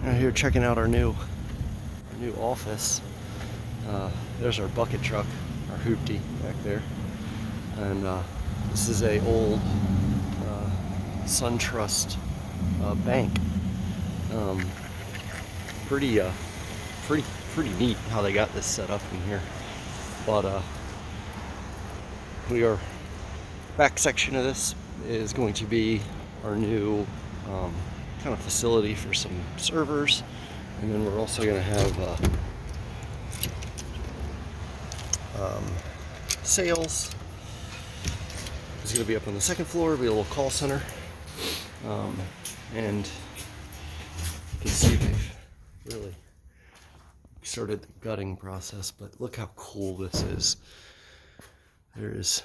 Out here checking out our new office. There's our bucket truck, our hoopty back there, and this is a old SunTrust bank. Um, pretty pretty neat how they got this set up in here. But we are back section of this is going to be our new kind of facility for some servers, and then we're also going to have sales. It's going to be up on the second floor. It'll be a little call center, and you can see they've really started the gutting process. But look how cool this is. There is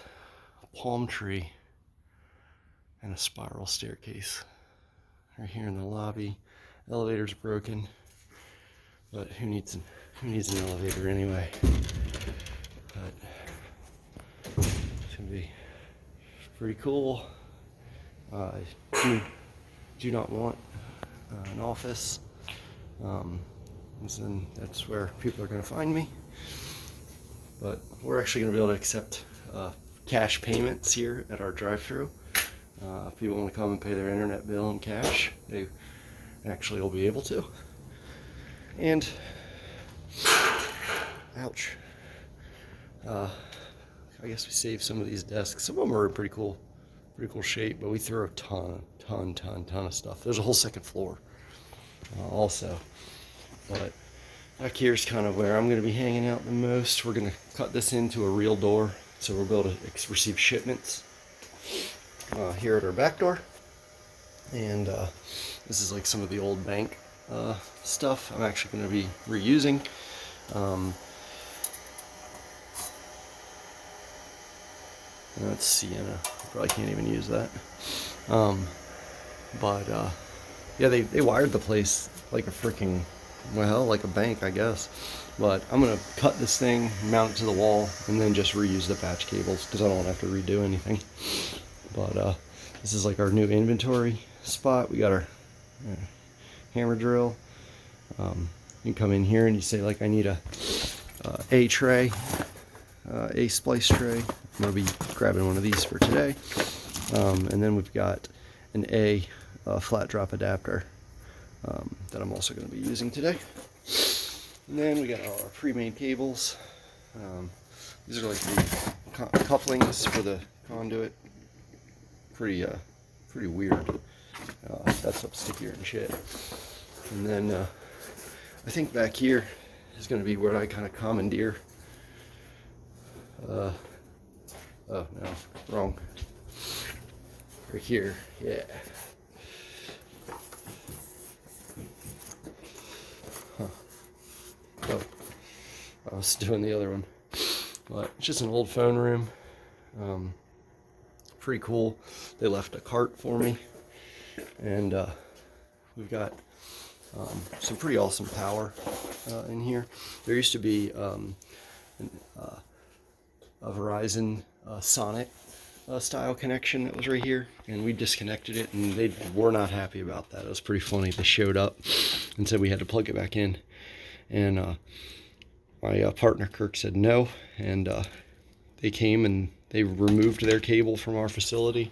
a palm tree and a spiral staircase right here in the lobby. Elevator's broken, but who needs an elevator anyway? But it's gonna be pretty cool. I do not want an office. And that's where people are going to find me. But we're actually going to be able to accept cash payments here at our drive-thru. If people want to come and pay their internet bill in cash, they actually will be able to. And ouch. I guess we saved some of these desks. Some of them are in pretty cool shape, but we threw a ton of stuff. There's a whole second floor also. But back here is kind of where I'm going to be hanging out the most. We're going to cut this into a real door, so we'll be able to receive shipments here at our back door. And this is like some of the old bank stuff I'm actually going to be reusing. That's Sienna. Probably can't even use that. Yeah, they wired the place like a freaking, well, like a bank, I guess. But I'm gonna cut this thing, mount it to the wall, and then just reuse the patch cables because I don't want to have to redo anything. But this is like our new inventory spot. We got our hammer drill. You can come in here and you say, like, I need a tray, a splice tray. I'm gonna be grabbing one of these for today. And then we've got an flat drop adapter that I'm also going to be using today. And then we got our pre-made cables. These are like the couplings for the conduit. Pretty weird. That's up stickier and shit. And then I think back here is going to be where I kind of commandeer. Oh no, wrong. Right here, yeah. Oh, I was doing the other one. But it's just an old phone room. Pretty cool. They left a cart for me. And we've got some pretty awesome power in here. There used to be a Verizon SONET style connection that was right here, and we disconnected it, and they were not happy about that. It was pretty funny. They showed up and said we had to plug it back in, and my partner Kirk said no, and they came and they removed their cable from our facility,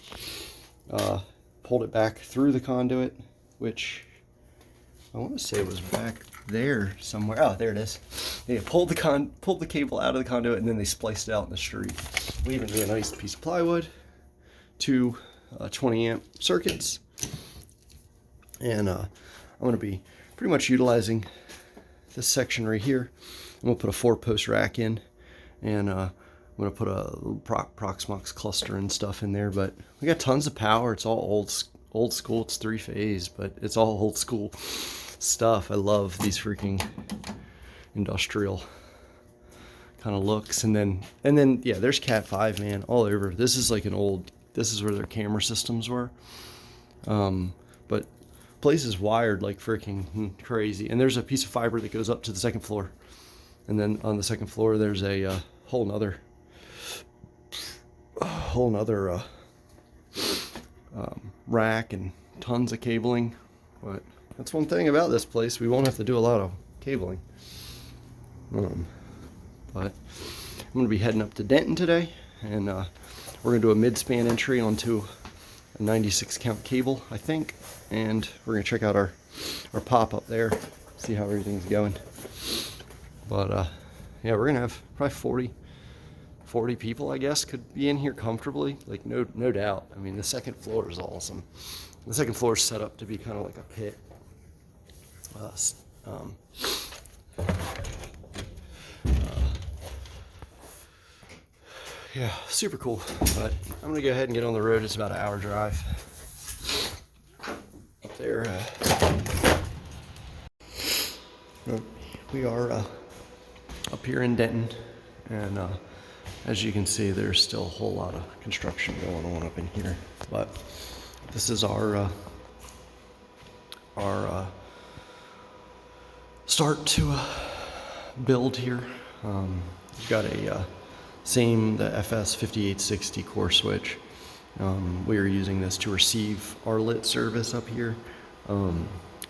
pulled it back through the conduit, which I want to say was back there somewhere. Oh, there it is. They pulled the cable out of the conduit, and then they spliced it out in the street. We even made a nice piece of plywood, two 20 amp circuits, and I'm going to be pretty much utilizing this section right here. I'm going to put a 4-post rack in, and I'm going to put a Proxmox cluster and stuff in there. But we got tons of power. It's all old school. It's 3-phase, but it's all old school stuff. I love these freaking industrial kind of looks. And then yeah, there's Cat 5, man, all over. This is like this is where their camera systems were. But place is wired like freaking crazy. And there's a piece of fiber that goes up to the second floor. And then on the second floor there's a whole nother rack and tons of cabling. But that's one thing about this place. We won't have to do a lot of cabling. But I'm going to be heading up to Denton today, and we're going to do a mid-span entry onto a 96 count cable, I think, and we're going to check out our pop up there, see how everything's going. But yeah, we're going to have probably 40 people, I guess, could be in here comfortably, like no doubt. I mean, the second floor is awesome. The second floor is set up to be kind of like a pit. Yeah, super cool. But I'm gonna go ahead and get on the road. It's about an hour drive up there. We are up here in Denton, and as you can see, there's still a whole lot of construction going on up in here. But this is our start to build here. We've got a the FS5860 core switch. We are using this to receive our lit service up here,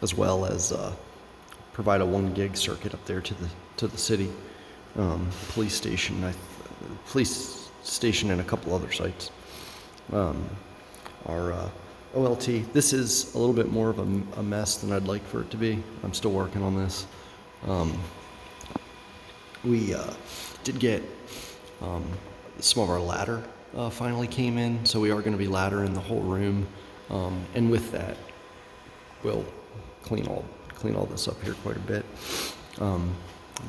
as well as provide a 1 gig circuit up there to the city, police station and a couple other sites. Our OLT. This is a little bit more of a mess than I'd like for it to be. I'm still working on this. We did get some of our ladder finally came in, so we are going to be laddering the whole room, and with that, we'll clean all this up here quite a bit.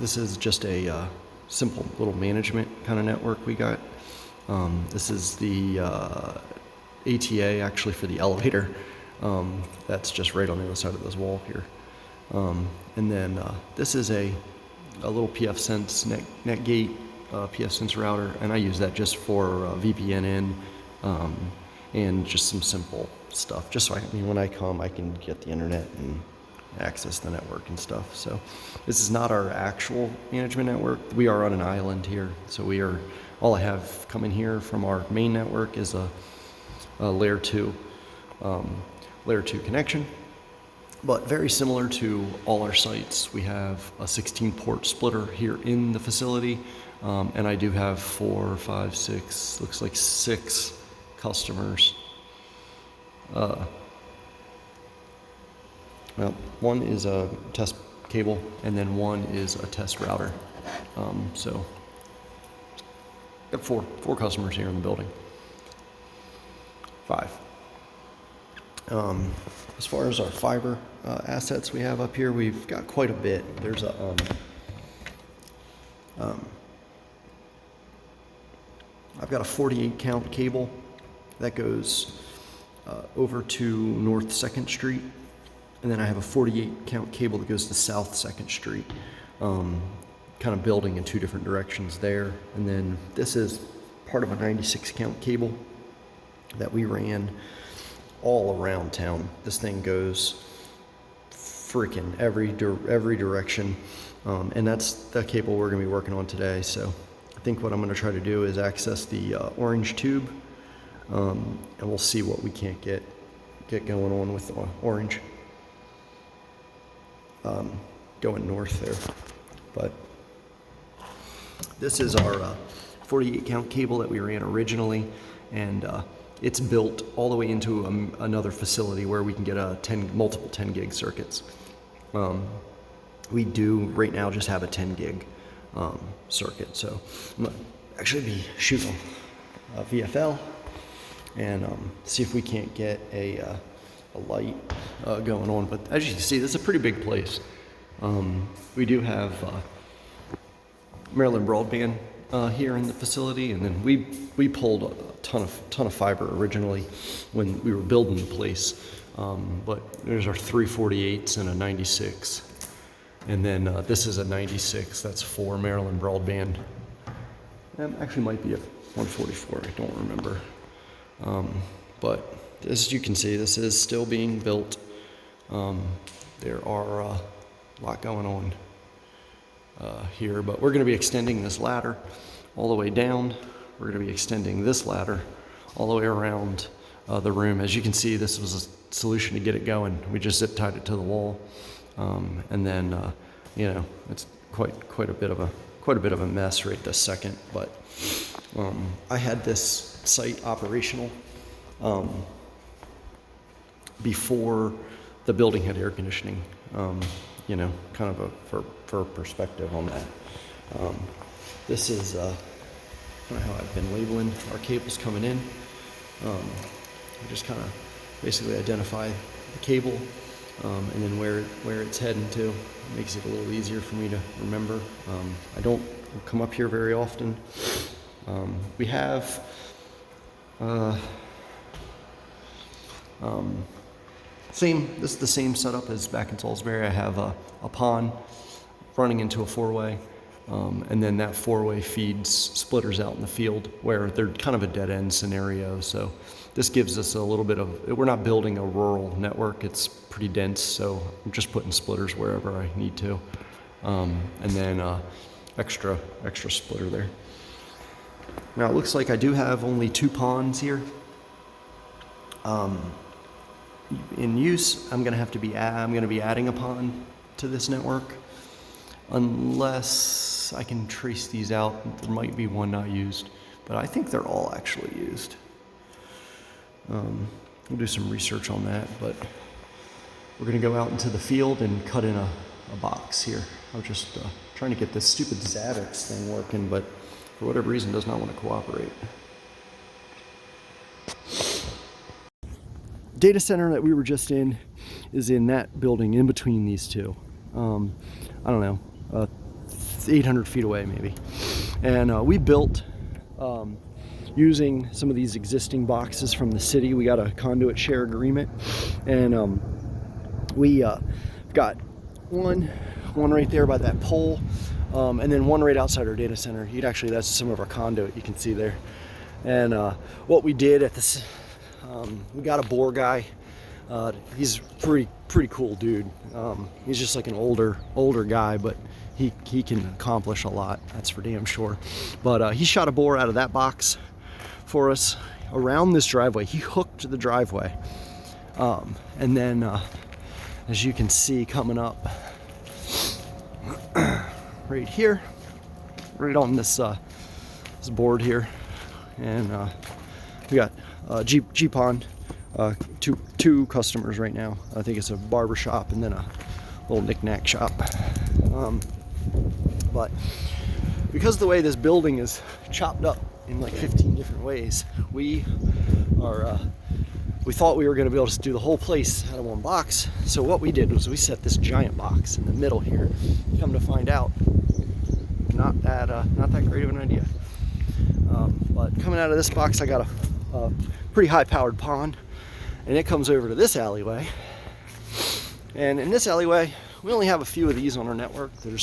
This is just a simple little management kind of network we got. This is the ATA actually for the elevator. That's just right on the other side of this wall here. And then this is a little PFSense NetGate PFSense router, and I use that just for VPN in and just some simple stuff. Just so when I come, I can get the internet and access the network and stuff. So this is not our actual management network. We are on an island here, so all I have coming here from our main network is a layer 2 connection, but very similar to all our sites. We have a 16 port splitter here in the facility, and I do have 4, 5, 6, looks like 6 customers. Well, one is a test cable, and then one is a test router. So got four customers here in the building. 5. As far as our fiber assets we have up here, we've got quite a bit. There's a I've got a 48 count cable that goes over to North 2nd Street, and then I have a 48 count cable that goes to South 2nd Street, kind of building in 2 different directions there. And then this is part of a 96 count cable that we ran all around town. This thing goes freaking every direction, and that's the cable we're going to be working on today. So I think what I'm going to try to do is access the orange tube, and we'll see what we can't get going on with the orange going north there. But this is our 48 count cable that we ran originally, and it's built all the way into another facility where we can get multiple 10 gig circuits. We do right now just have a 10 gig circuit, so I'm gonna actually be shooting a VFL and see if we can't get a light going on. But as you can see, this is a pretty big place. We do have Maryland Broadband here in the facility, and then we pulled a ton of fiber originally when we were building the place. But there's our 348s and a 96, and then this is a 96. That's for Maryland Broadband. Actually might be a 144. I don't remember. But as you can see, this is still being built. There are a lot going on here, but we're going to be extending this ladder all the way down. We're going to be extending this ladder all the way around the room. As you can see, this was solution to get it going. We just zip tied it to the wall, and then you know, it's quite a bit of a mess right this second. But I had this site operational before the building had air conditioning. You know, kind of for perspective on that. This is kind of how I've been labeling our cables coming in. I just kind of basically identify the cable and then where it's heading to. It makes it a little easier for me to remember. I don't come up here very often. We have this is the same setup as back in Salisbury. I have a PON running into a 4-way, and then that 4-way feeds splitters out in the field where they're kind of a dead end scenario. So this gives us a little bit of, we're not building a rural network, it's pretty dense, so I'm just putting splitters wherever I need to. And then extra splitter there. Now it looks like I do have only 2 PONs here. In use, I'm going to be adding a PON to this network, unless I can trace these out. There might be one not used, but I think they're all actually used. We'll do some research on that, but we're going to go out into the field and cut in a box here. I was just trying to get this stupid Zabbix thing working, but for whatever reason does not want to cooperate. Data center that we were just in is in that building in between these two. I don't know, 800 feet away maybe. And we built using some of these existing boxes from the city. We got a conduit share agreement, and we got one right there by that pole, and then one right outside our data center. That's some of our conduit you can see there. And what we did at this, we got a bore guy. He's pretty cool dude. He's just like an older guy, but he can accomplish a lot, that's for damn sure. But he shot a bore out of that box for us around this driveway. He hooked the driveway, and then as you can see coming up right here, right on this board here, and we got GPON, two customers right now. I think it's a barber shop and then a little knick-knack shop. But because of the way this building is chopped up in like 15 different ways, we thought we were going to be able to do the whole place out of one box. So what we did was we set this giant box in the middle here. Come to find out, not that great of an idea. But coming out of this box, I got a pretty high-powered PON, and it comes over to this alleyway. And in this alleyway, we only have a few of these on our network. I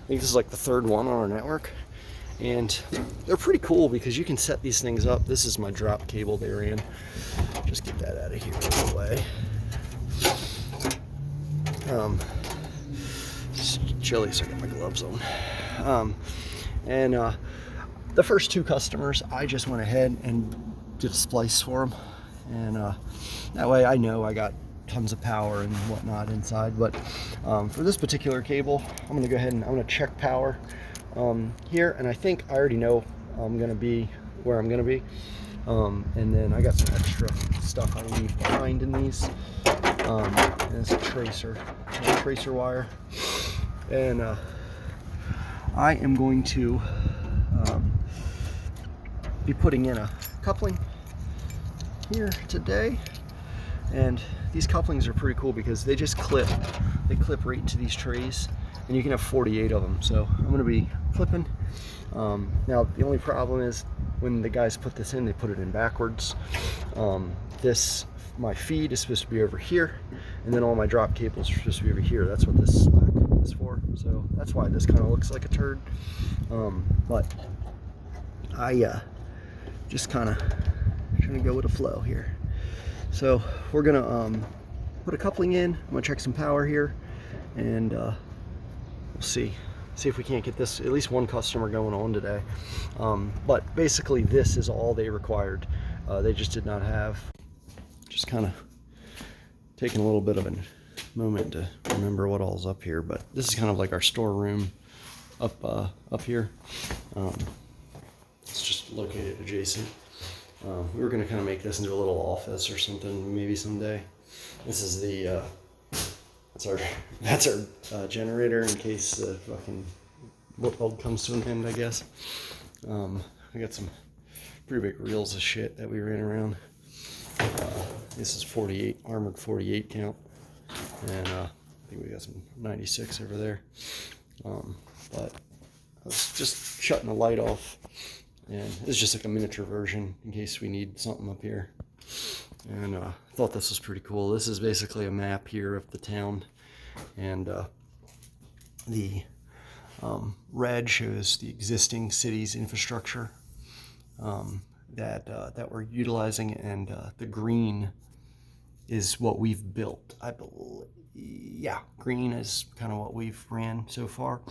think this is like the 3rd one on our network. And they're pretty cool because you can set these things up. This is my drop cable they ran. Just get that out of here right away. It's chilly, so I got my gloves on. And the first 2 customers, I just went ahead and did a splice for them. And that way I know I got tons of power and whatnot inside. But for this particular cable, I'm going to go ahead and I'm going to check power here, and I think I already know I'm going to be where I'm going to be. And then I got some extra stuff I leave behind in these. And it's a tracer wire. And I am going to be putting in a coupling here today. And these couplings are pretty cool because they just clip right into these trays, and you can have 48 of them. So I'm going to be clipping. Now the only problem is when the guys put this in, they put it in backwards. My feed is supposed to be over here, and then all my drop cables are supposed to be over here. That's what this slack is for. So that's why this kind of looks like a turd. But I just kind of trying to go with a flow here. So we're gonna put a coupling in. I'm gonna check some power here, and we'll see if we can't get this, at least one customer going on today. But basically this is all they required. They just did not have, just kind of taking a little bit of a moment to remember what all's up here, but this is kind of like our storeroom up here. It's just located adjacent. We were gonna kind of make this into a little office or something maybe someday. This is the that's our generator in case the fucking world comes to an end, I guess. We got some pretty big reels of shit that we ran around. This is 48, armored 48 count, and I think we got some 96 over there. But I was just shutting the light off, and it's just like a miniature version in case we need something up here. And I thought this was pretty cool. This is basically a map here of the town, and the red shows the existing city's infrastructure that we're utilizing, and the green is what we've built, I believe. Yeah, green is kind of what we've ran so far.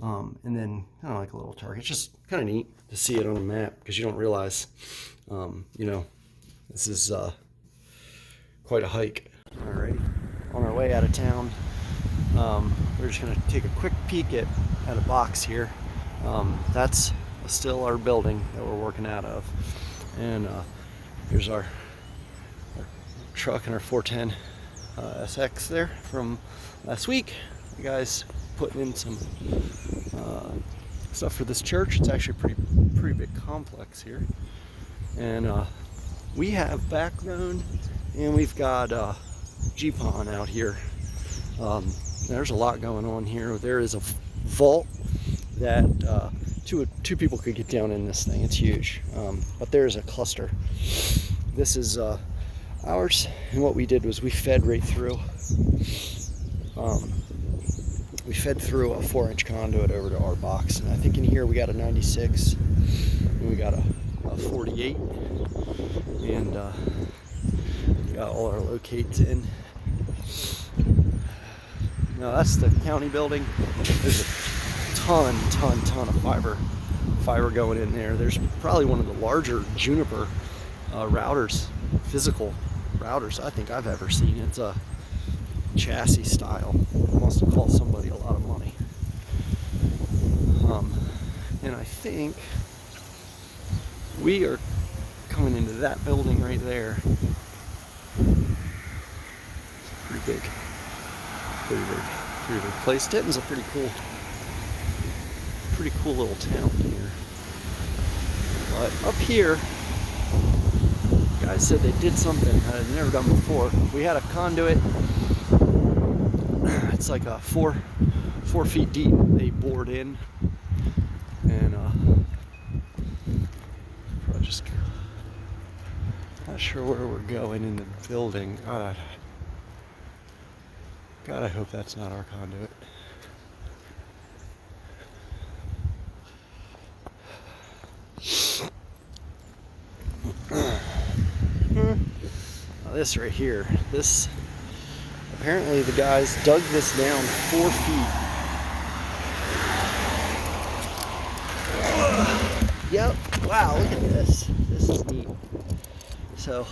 And then kind of like a little target. It's just kind of neat to see it on a map because you don't realize, this is quite a hike. All right, on our way out of town, we're just going to take a quick peek at a box here. That's still our building that we're working out of. And here's our truck and our 410 SX there from last week. The guys putting in some stuff for this church. It's actually a pretty big complex here. And we have background, and we've got GPON out here. There's a lot going on here. There is a vault that two people could get down in this thing. It's huge. But there's a cluster. This is ours, and what we did was we fed right through. We fed through a 4-inch conduit over to our box, and I think in here we got a 96, and we got a 48, and we got all our locates in. Now that's the county building. There's a ton of fiber going in there. There's probably one of the larger Juniper routers, physical routers I think I've ever seen. It's a chassis style. Must have cost somebody a lot of money. And I think we are coming into that building right there. Pretty big place. Denton's a pretty cool little town here. But up here, guys said they did something I'd never done before. We had a conduit. It's like a 4 feet deep. They bored in, and probably just not sure where we're going in the building. God, I hope that's not our conduit. This right here, apparently the guys dug this down 4 feet. Yep, wow, look at this. This is neat. So,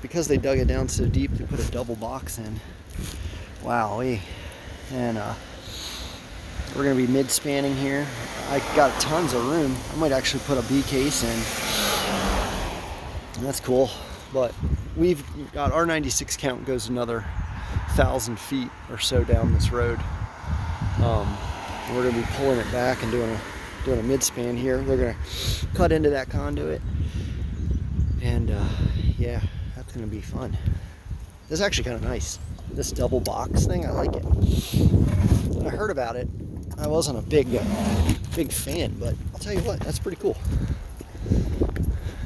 because they dug it down so deep, they put a double box in. Wowee. And we're gonna be mid-spanning here. I got tons of room. I might actually put a B case in. And that's cool. But we've got our 96 count goes another 1,000 feet or so down this road. We're gonna be pulling it back and doing a mid-span here. They're gonna cut into that conduit, and yeah, that's gonna be fun. This is actually kind of nice. This double box thing, I like it. When I heard about it, I wasn't a big fan, but I'll tell you what, that's pretty cool.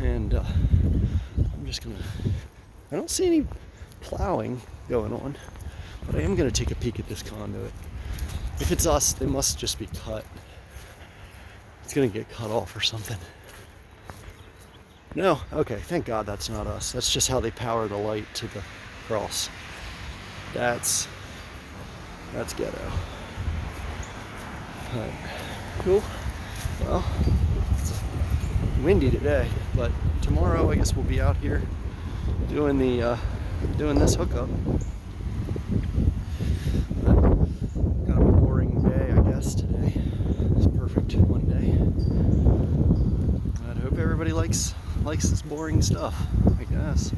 And I'm just gonna, I don't see any plowing going on, but I am gonna take a peek at this conduit. If it's us, they must just be cut. It's gonna get cut off or something. No, okay, thank God that's not us. That's just how they power the light to the cross. That's ghetto. Alright, cool. Well, it's windy today, but tomorrow I guess we'll be out here doing the doing this hookup. But kind of a boring day, I guess, today. It's perfect one day. I hope everybody likes this boring stuff, I guess.